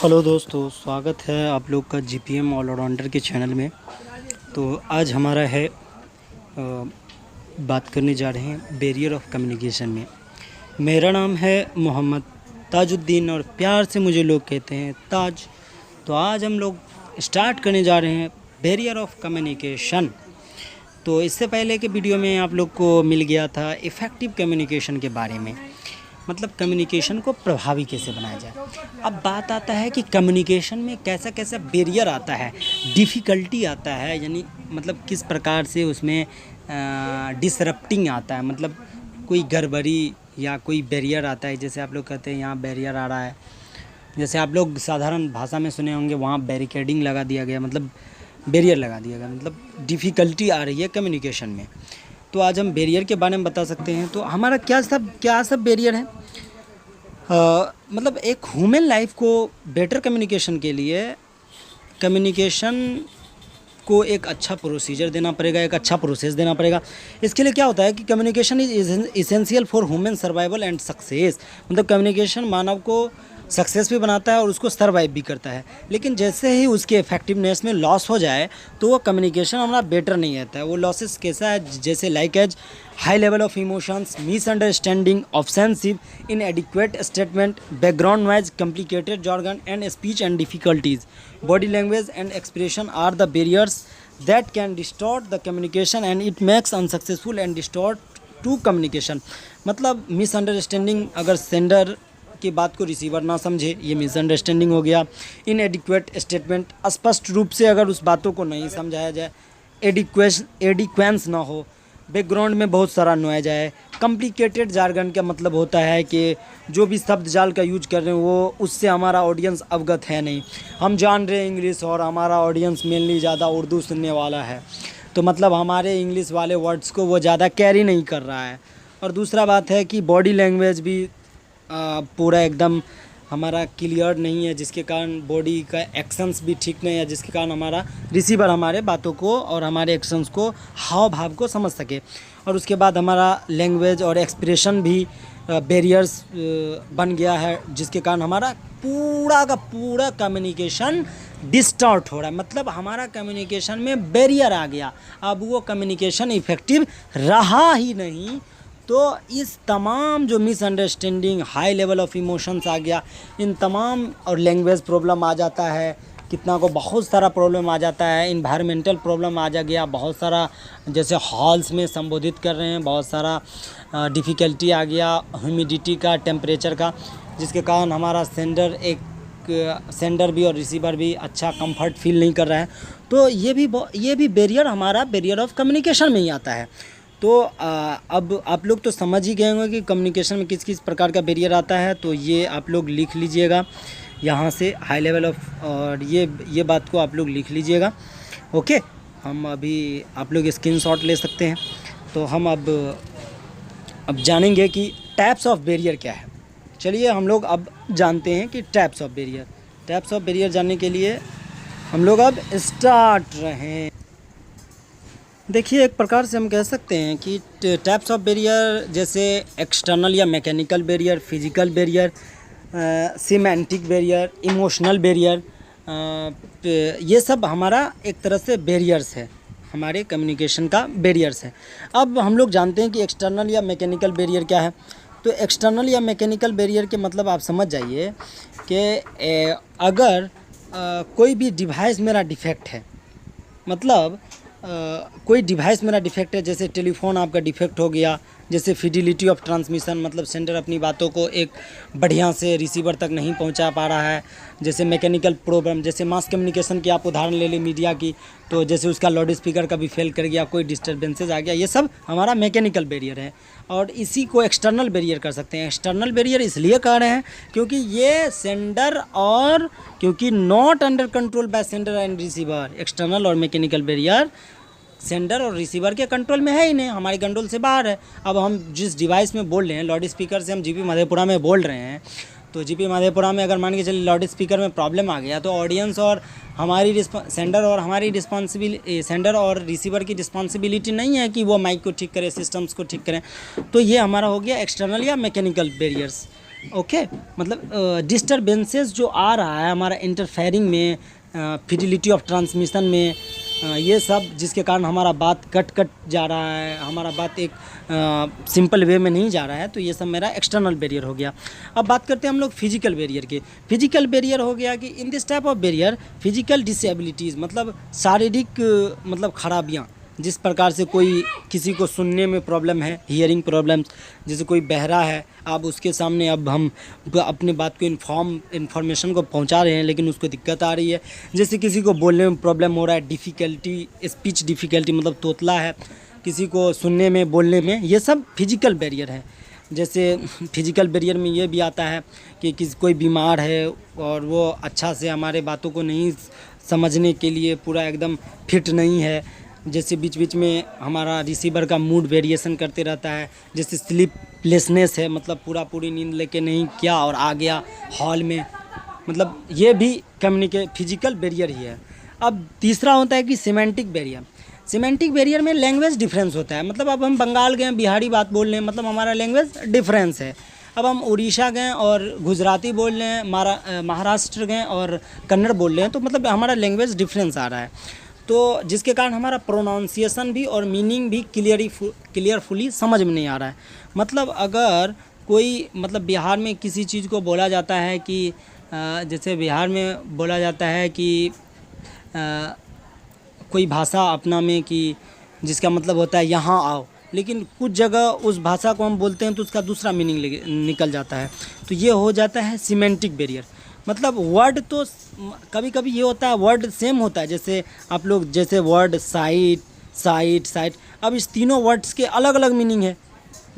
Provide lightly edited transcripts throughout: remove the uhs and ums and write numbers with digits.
Hello दोस्तों, स्वागत है आप लोग का जीपीएम ऑलराउंडर के चैनल में। तो आज हमारा है बात करने जा रहे हैं बैरियर ऑफ कम्युनिकेशन में। मेरा नाम है मोहम्मद ताजुद्दीन और प्यार से मुझे लोग कहते हैं ताज। तो आज हम लोग स्टार्ट करने जा रहे हैं बैरियर ऑफ कम्युनिकेशन। तो इससे पहले के वीडियो में आप लोग को मिल गया था इफ़ेक्टिव कम्युनिकेशन के बारे में, मतलब कम्युनिकेशन को प्रभावी कैसे बनाया जाए। अब बात आता है कि कम्युनिकेशन में कैसा कैसा बैरियर आता है, डिफ़िकल्टी आता है, यानी मतलब किस प्रकार से उसमें डिसरप्टिंग आता है, मतलब कोई गड़बड़ी या कोई बैरियर आता है। जैसे आप लोग कहते हैं यहाँ बैरियर आ रहा है, जैसे आप लोग साधारण भाषा में सुने होंगे वहाँ बैरिकेडिंग लगा दिया गया, मतलब बैरियर लगा दिया गया, मतलब डिफ़िकल्टी आ रही है कम्युनिकेशन में। तो आज हम बैरियर के बारे में बता सकते हैं। तो हमारा क्या सब बैरियर है। मतलब एक ह्यूमन लाइफ को बेटर कम्युनिकेशन के लिए कम्युनिकेशन को एक अच्छा प्रोसीजर देना पड़ेगा, एक अच्छा प्रोसेस देना पड़ेगा। इसके लिए क्या होता है कि communication is essential for human survival and success. मतलब कम्युनिकेशन मानव को सक्सेस भी बनाता है और उसको सर्वाइव भी करता है। लेकिन जैसे ही उसके इफेक्टिवनेस में लॉस हो जाए तो वो कम्युनिकेशन हमारा बेटर नहीं रहता है। वो लॉसेस कैसा है, जैसे like as high level of emotions, misunderstanding, offensive, inadequate statement, background noise, complicated jargon and speech and difficulties. Body language and expression are the barriers that can distort the communication and it makes unsuccessful and distort to communication। मतलब misunderstanding, अगर sender की बात को receiver ना समझे, ये misunderstanding हो गया। इनएडिक्वेट स्टेटमेंट, स्पष्ट रूप से अगर उस बातों को नहीं समझाया जाए। एडिक्वेंस ना हो, बैकग्राउंड में बहुत सारा नॉइज आए। कॉम्प्लिकेटेड जार्गन का मतलब होता है कि जो भी शब्द जाल का यूज कर रहे हैं वो उससे हमारा ऑडियंस अवगत है नहीं। हम जान रहे हैं इंग्लिश और हमारा ऑडियंस मेनली ज़्यादा उर्दू सुनने वाला है, तो मतलब हमारे इंग्लिश वाले वर्ड्स को वो ज़्यादा कैरी नहीं कर रहा है। और दूसरा बात है कि बॉडी लैंग्वेज भी पूरा एकदम हमारा क्लियर नहीं है, जिसके कारण बॉडी का एक्शंस भी ठीक नहीं है, जिसके कारण हमारा रिसीवर हमारे बातों को और हमारे एक्शंस को, हाव भाव को समझ सके। और उसके बाद हमारा लैंग्वेज और एक्सप्रेशन भी बैरियर्स बन गया है, जिसके कारण हमारा पूरा का पूरा कम्युनिकेशन डिस्टॉर्ट हो रहा है। मतलब हमारा कम्युनिकेशन में बैरियर आ गया, अब वो कम्युनिकेशन इफ़ेक्टिव रहा ही नहीं। तो इस तमाम जो misunderstanding, high level of emotions आ गया, इन तमाम, और लैंग्वेज प्रॉब्लम आ जाता है, कितना को बहुत सारा प्रॉब्लम आ जाता है। इन्वायरमेंटल प्रॉब्लम आ जा गया, बहुत सारा, जैसे हॉल्स में संबोधित कर रहे हैं, बहुत सारा डिफ़िकल्टी आ गया, ह्यूमिडिटी का, टेम्परेचर का, जिसके कारण हमारा सेंडर भी और रिसीवर भी अच्छा कंफर्ट फील नहीं कर रहा है। तो ये भी बैरियर हमारा बैरियर ऑफ कम्युनिकेशन में ही आता है। तो अब आप लोग तो समझ ही गए होंगे कि कम्युनिकेशन में किस किस प्रकार का बैरियर आता है। तो ये आप लोग लिख लीजिएगा यहाँ से, हाई लेवल ऑफ, और ये बात को आप लोग लिख लीजिएगा। ओके, हम अभी आप लोग स्क्रीनशॉट ले सकते हैं। तो हम अब जानेंगे कि टाइप्स ऑफ बैरियर क्या है। चलिए हम लोग अब जानते हैं कि टाइप्स ऑफ बैरियर जानने के लिए हम लोग अब स्टार्ट रहें। देखिए, एक प्रकार से हम कह सकते हैं कि टाइप्स ऑफ बैरियर जैसे एक्सटर्नल या mechanical barrier, physical barrier, semantic barrier, emotional barrier, ये सब हमारा एक तरह से बैरियर्स है, हमारे कम्युनिकेशन का बैरियर्स है। अब हम लोग जानते हैं कि एक्सटर्नल या मैकेनिकल बैरियर क्या है। तो एक्सटर्नल या मैकेनिकल बैरियर के मतलब आप समझ जाइए कि अगर कोई भी डिवाइस मेरा डिफेक्ट है, मतलब कोई डिवाइस मेरा डिफेक्ट है, जैसे टेलीफोन आपका डिफेक्ट हो गया, जैसे फिडिलिटी ऑफ ट्रांसमिशन, मतलब सेंडर अपनी बातों को एक बढ़िया से रिसीवर तक नहीं पहुंचा पा रहा है। जैसे मैकेनिकल प्रॉब्लम, जैसे मास कम्युनिकेशन की आप उदाहरण ले लें मीडिया की, तो जैसे उसका लाउड स्पीकर का भी फेल कर गया, कोई डिस्टर्बेंसेज आ गया, ये सब हमारा मैकेनिकल बैरियर है। और इसी को एक्सटर्नल बैरियर कर सकते हैं। एक्सटर्नल बैरियर इसलिए कह रहे हैं क्योंकि ये सेंडर और क्योंकि not under control by sender and receiver. External और मैकेनिकल बैरियर सेंडर और रिसीवर के कंट्रोल में है ही नहीं, हमारे कंट्रोल से बाहर है। अब हम जिस डिवाइस में बोल रहे हैं, लाउड स्पीकर से हम जीपी मधेपुरा में बोल रहे हैं, तो जीपी मधेपुरा में अगर मान के चलिए लाउड स्पीकर में प्रॉब्लम आ गया, तो ऑडियंस और हमारी सेंडर और रिसीवर की रिस्पॉन्सिबिलिटी नहीं है कि वो माइक को ठीक करें, सिस्टम्स को ठीक करें। तो ये हमारा हो गया एक्सटर्नल या मैकेनिकल बैरियर्स। ओके, मतलब डिस्टरबेंसेस जो आ रहा है हमारा इंटरफेयरिंग में, फिडिलिटी ऑफ ट्रांसमिशन में, ये सब जिसके कारण हमारा बात कट कट जा रहा है, हमारा बात एक सिंपल वे में नहीं जा रहा है, तो ये सब मेरा एक्सटर्नल बैरियर हो गया। अब बात करते हैं हम लोग फिजिकल बैरियर की। फिजिकल बैरियर हो गया कि in this type of barrier physical disabilities, मतलब शारीरिक मतलब खराबियाँ, जिस प्रकार से कोई किसी को सुनने में प्रॉब्लम है, हियरिंग प्रॉब्लम्स, जैसे कोई बहरा है, अब उसके सामने अब हम अपने बात को इन्फॉर्मेशन को पहुंचा रहे हैं लेकिन उसको दिक्कत आ रही है। जैसे किसी को बोलने में प्रॉब्लम हो रहा है, डिफ़िकल्टी, स्पीच डिफ़िकल्टी, मतलब तोतला है, किसी को सुनने में, बोलने में, ये सब फिजिकल बैरियर है। जैसे फिजिकल बैरियर में ये भी आता है कि कोई बीमार है और वो अच्छा से हमारे बातों को नहीं समझने के लिए पूरा एकदम फिट नहीं है, जैसे बीच बीच में हमारा रिसीवर का मूड वेरिएशन करते रहता है, जैसे स्लीपलेसनेस है, मतलब पूरी नींद लेके नहीं किया और आ गया हॉल में, मतलब ये भी फिजिकल बैरियर ही है। अब तीसरा होता है कि सिमेंटिक बैरियर। सिमेंटिक बैरियर में लैंग्वेज डिफरेंस होता है, मतलब अब हम बंगाल गए, बिहारी बात बोल रहे हैं, मतलब हमारा लैंग्वेज डिफरेंस है। अब हम उड़ीसा गए और गुजराती बोल रहे हैं, महाराष्ट्र गए और कन्नड़ बोल रहे हैं, तो मतलब हमारा लैंग्वेज डिफरेंस आ रहा है, तो जिसके कारण हमारा प्रोनाउंसिएशन भी और मीनिंग भी क्लियरफुली समझ में नहीं आ रहा है। मतलब अगर कोई, मतलब बिहार में किसी चीज़ को बोला जाता है कि जैसे बिहार में बोला जाता है कि कोई भाषा अपना में, कि जिसका मतलब होता है यहाँ आओ, लेकिन कुछ जगह उस भाषा को हम बोलते हैं तो उसका दूसरा मीनिंग निकल जाता है, तो ये हो जाता है सिमेंटिक बैरियर। मतलब वर्ड तो कभी कभी ये होता है, वर्ड सेम होता है, जैसे आप लोग, जैसे वर्ड साइट, अब इस तीनों वर्ड्स के अलग अलग मीनिंग है,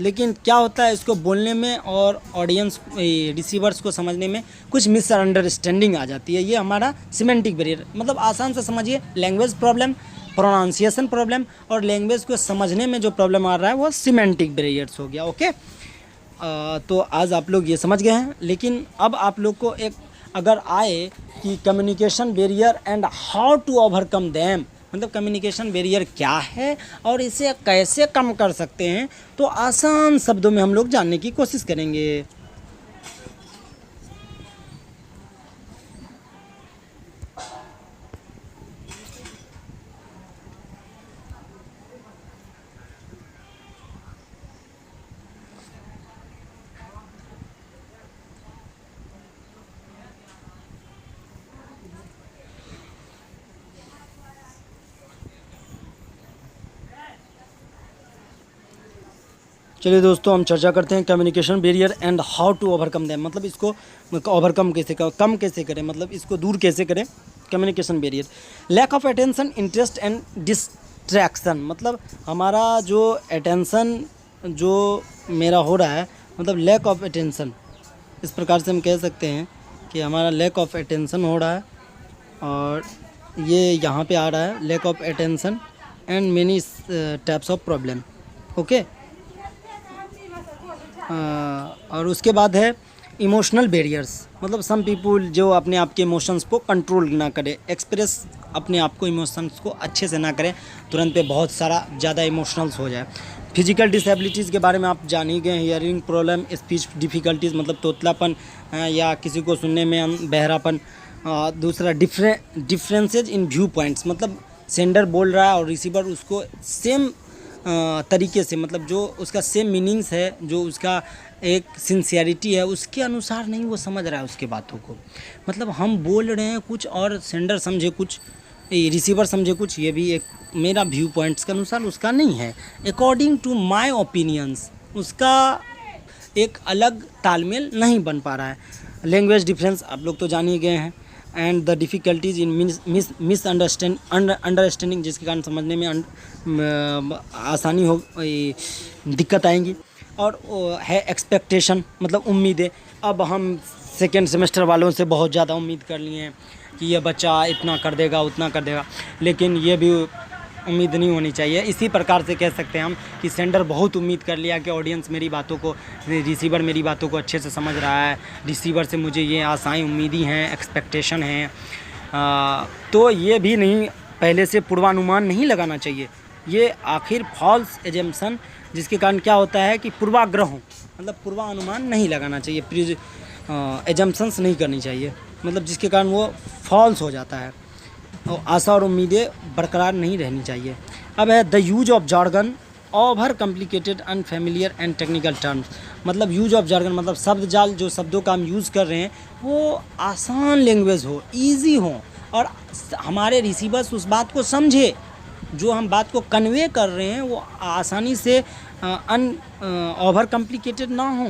लेकिन क्या होता है, इसको बोलने में और ऑडियंस रिसीवर्स को समझने में कुछ मिसअंडरस्टैंडिंग आ जाती है। ये हमारा सिमेंटिक बैरियर, मतलब आसान से समझिए, लैंग्वेज प्रॉब्लम, प्रोनाउंसिएशन प्रॉब्लम और लैंग्वेज को समझने में जो प्रॉब्लम आ रहा है वो सिमेंटिक बैरियर्स हो गया। ओके, तो आज आप लोग ये समझ गए हैं, लेकिन अब आप लोग को एक अगर आए कि communication barrier and how to overcome them, मतलब कम्युनिकेशन बैरियर क्या है और इसे कैसे कम कर सकते हैं, तो आसान शब्दों में हम लोग जानने की कोशिश करेंगे। चलिए दोस्तों, हम चर्चा करते हैं communication barrier and how to overcome them, मतलब इसको ओवरकम कैसे कम कैसे करें, मतलब इसको दूर कैसे करें। Communication barrier, lack of attention, interest and distraction, मतलब हमारा जो अटेंशन जो मेरा हो रहा है, मतलब लैक ऑफ अटेंशन, इस प्रकार से हम कह सकते हैं कि हमारा लैक ऑफ अटेंशन हो रहा है, और ये यहाँ पे आ रहा है lack of attention and many types of problem. Okay, और उसके बाद है इमोशनल बैरियर्स, मतलब सम पीपुल जो अपने आप के इमोशंस को कंट्रोल ना करे, एक्सप्रेस अपने आप को, इमोशंस को अच्छे से ना करें, तुरंत पे बहुत सारा ज़्यादा इमोशनल्स हो जाए। फिजिकल डिसेबिलिटीज़ के बारे में आप जान ही गए, हियरिंग प्रॉब्लम, स्पीच डिफ़िकल्टीज़, मतलब तोतलापन या किसी को सुनने में बहरापन। दूसरा डिफरेंसेज इन व्यू पॉइंट्स, मतलब सेंडर बोल रहा है और रिसीवर उसको सेम तरीके से, मतलब जो उसका सेम मीनिंग्स है, जो उसका एक सिंसियरिटी है, उसके अनुसार नहीं वो समझ रहा है उसके बातों को। मतलब हम बोल रहे हैं कुछ और सेंडर समझे कुछ, रिसीवर समझे कुछ, ये भी एक मेरा व्यू पॉइंट्स के अनुसार उसका नहीं है, अकॉर्डिंग टू माय ओपिनियंस उसका एक अलग तालमेल नहीं बन पा रहा है। लैंग्वेज डिफरेंस आप लोग तो जान ही गए हैं, and the difficulties in understanding, जिसके कारण समझने में आसानी हो, दिक्कत आएंगी। और है एक्सपेक्टेशन, मतलब उम्मीदें। अब हम सेकेंड सेमेस्टर वालों से बहुत ज़्यादा उम्मीद कर लिए हैं कि ये बच्चा इतना कर देगा, उतना कर देगा, लेकिन ये भी उम्मीद नहीं होनी चाहिए। इसी प्रकार से कह सकते हैं हम कि सेंडर बहुत उम्मीद कर लिया कि ऑडियंस मेरी बातों को, रिसीवर मेरी बातों को अच्छे से समझ रहा है, रिसीवर से मुझे ये आशाएं, उम्मीदें हैं, एक्सपेक्टेशन हैं, तो ये भी नहीं, पहले से पूर्वानुमान नहीं लगाना चाहिए। ये आखिर फॉल्स एजम्पशन जिसके कारण क्या होता है कि पूर्वाग्रहों मतलब पूर्वानुमान नहीं लगाना चाहिए, एजम्पशंस नहीं करनी चाहिए, मतलब जिसके कारण वो फॉल्स हो जाता है और आशा और उम्मीदें बरकरार नहीं रहनी चाहिए। अब है the use of jargon over complicated unfamiliar and technical terms, मतलब यूज ऑफ जार्गन मतलब शब्द जाल, जो शब्दों का हम यूज़ कर रहे हैं वो आसान लैंग्वेज हो, ईजी हो और हमारे रिसीवर्स उस बात को समझे, जो हम बात को कन्वे कर रहे हैं वो आसानी से ओवर कॉम्प्लिकेटेड ना हो,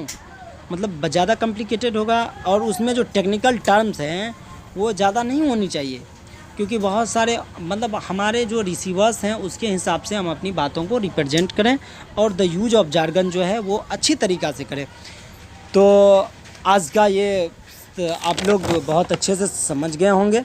मतलब ज़्यादा कॉम्प्लिकेटेड होगा और उसमें जो टेक्निकल टर्म्स हैं वो ज़्यादा नहीं होनी चाहिए, क्योंकि बहुत सारे मतलब हमारे जो रिसीवर्स हैं उसके हिसाब से हम अपनी बातों को रिप्रेजेंट करें और द यूज ऑफ जार्गन जो है वो अच्छी तरीक़ा से करें। तो आज का ये आप लोग बहुत अच्छे से समझ गए होंगे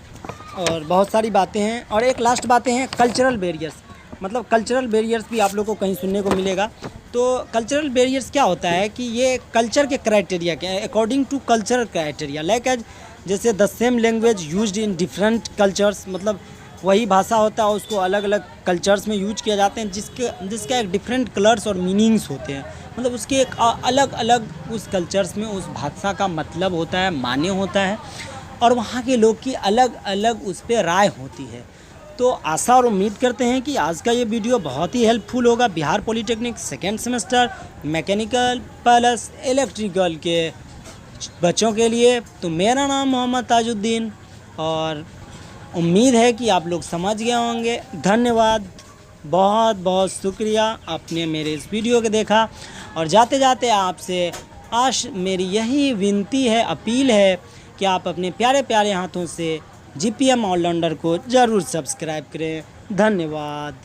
और बहुत सारी बातें हैं। और एक लास्ट बातें हैं कल्चरल बैरियर्स, मतलब कल्चरल बैरियर्स भी आप लोग को कहीं सुनने को मिलेगा। तो कल्चरल बैरियर्स क्या होता है कि ये कल्चर के क्राइटेरिया के according to cultural criteria, like as जैसे the same language used in different cultures, मतलब वही भाषा होता है उसको अलग अलग कल्चर्स में यूज किया जाते हैं, जिसका एक डिफरेंट कलर्स और मीनिंग्स होते हैं, मतलब उसके एक अलग अलग उस कल्चर्स में उस भाषा का मतलब होता है, माने होता है और वहाँ के लोग की अलग अलग उस पर राय होती है। तो आशा और उम्मीद करते हैं कि आज का ये वीडियो बहुत ही हेल्पफुल होगा Bihar polytechnic second semester mechanical plus electrical के बच्चों के लिए। तो मेरा नाम मोहम्मद ताजुद्दीन और उम्मीद है कि आप लोग समझ गए होंगे। धन्यवाद, बहुत बहुत शुक्रिया आपने मेरे इस वीडियो को देखा। और जाते जाते आपसे मेरी यही विनती है, अपील है कि आप अपने प्यारे प्यारे हाथों से GPM ऑलराउंडर को ज़रूर सब्सक्राइब करें। धन्यवाद।